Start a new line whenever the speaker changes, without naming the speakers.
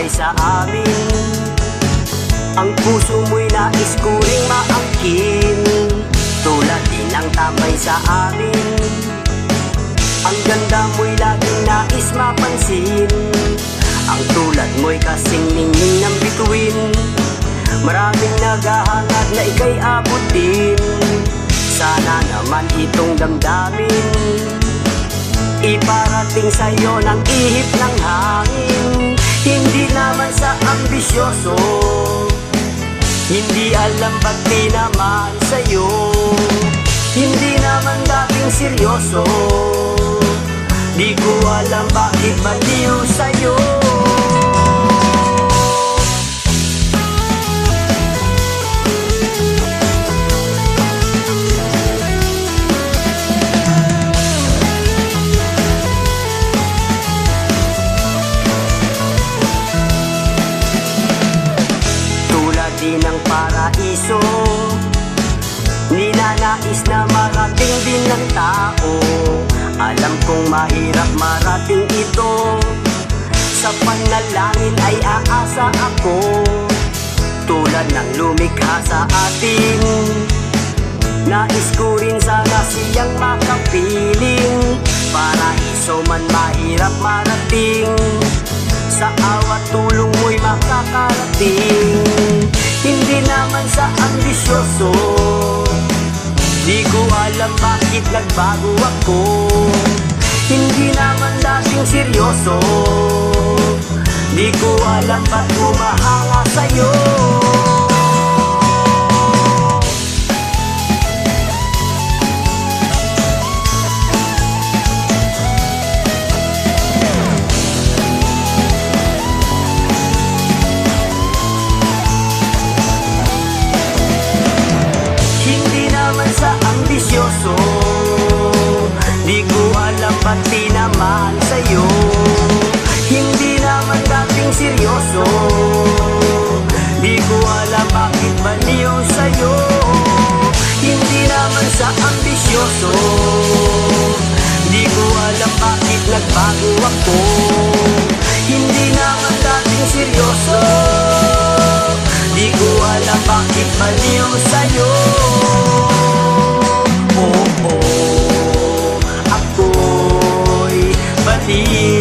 tambay sa amin. Ang puso mo'y nais ko ring maangkin, tulad din ang tambay sa amin. Ang ganda mo'y laging nais mapansin, ang tulad mo'y kasing ningning ng bituin. Maraming naghahangad na ika'y abutin, sana naman itong damdamin. Iparating sa'yo ng ihip ng hangin, hindi naman sa ambisyoso, hindi alam ba't di naman sa'yo, hindi naman dating seryoso, di ko alam bakit baliw sa'yo. Ng paraiso, ninanais na marating din ng tao. Alam kong mahirap marating ito, sa panalangin ay aasa ako, tulad ng lumikha sa atin. Nais ko rin sana siyang makapiling, paraiso man mahirap marating, sa awat tulong mo'y makakarating. Hindi naman sa ambisyoso, di ko alam bakit nagbago ako, hindi naman dating seryoso, di ko alam ba't humahanga sa'yo. Ambisyoso, di ko alam ba't di naman sa'yo, hindi naman dating seryoso, di ko alam bakit baliw sa'yo. Hindi naman sa ambisyoso, di ko alam bakit nagbago ako, hindi naman dating seryoso, di ko alam bakit baliw sa'yo. Ako'y baliw